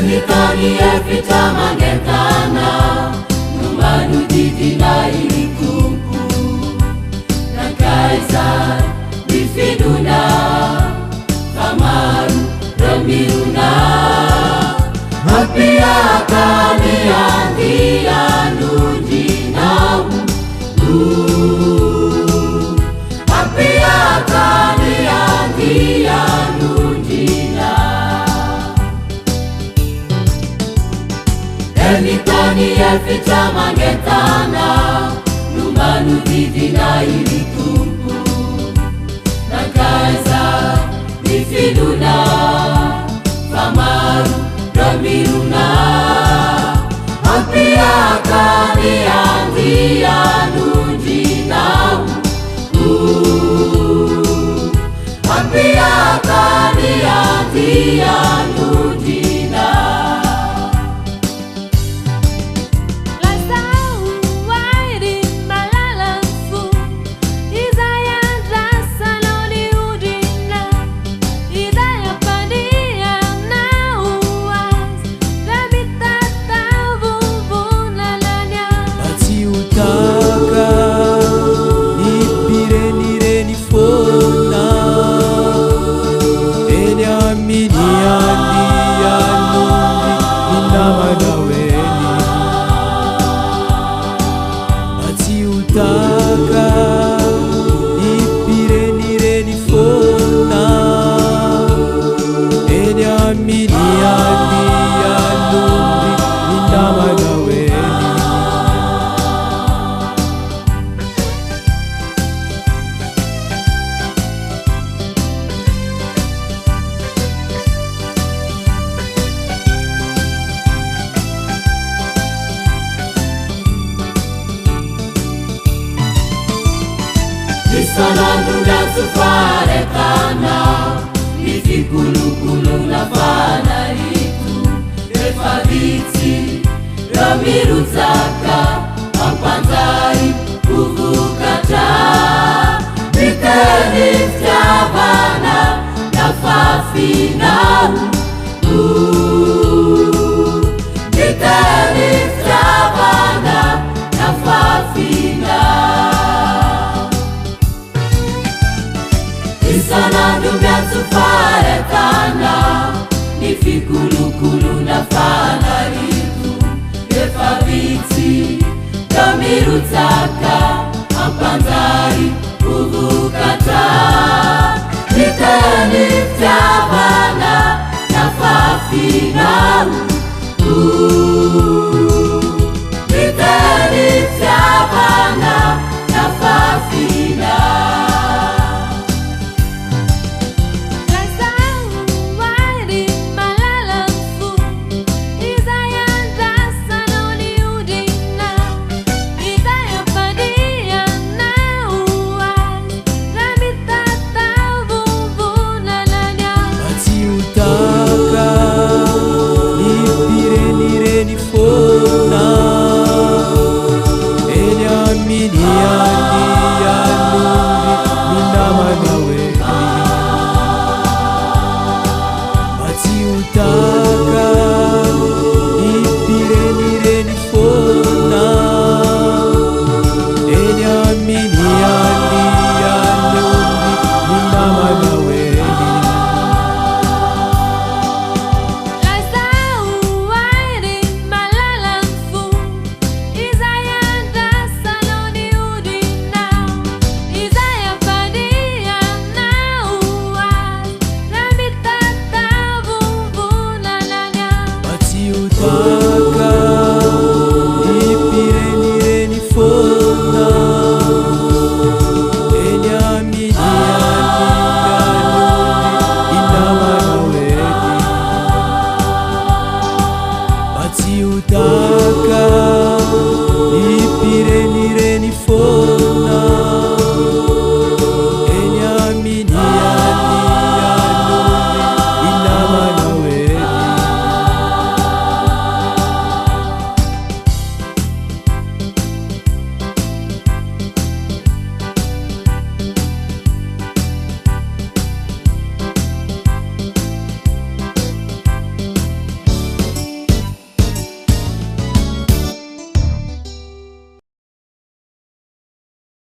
Emitani efita mangetana Numanu didina ilikumpu Na kaisar Bifiduna Kamaru Remiruna Apia kani andia nujinau Apia kani andia nujina Emitani efita mangetana Numanu didina ilikumpu Na kaisar Bifiduna Kamaru Remiruna Apia kani andia nujinau Apia kani andia nujina Isanandu na tufarekana Ifikulukulu na fana itu Efabiti Ramiruzaka Ampanzai Kuvukata Bikeni Ftabana Na fafina Bikeni Ftabana Na fafina Isanandu myatsufarekana Nifikulukulu na fana itu Efabiti Ramiruzaka Ampanzai Kuvukata Bikeni Ftabana Na fafina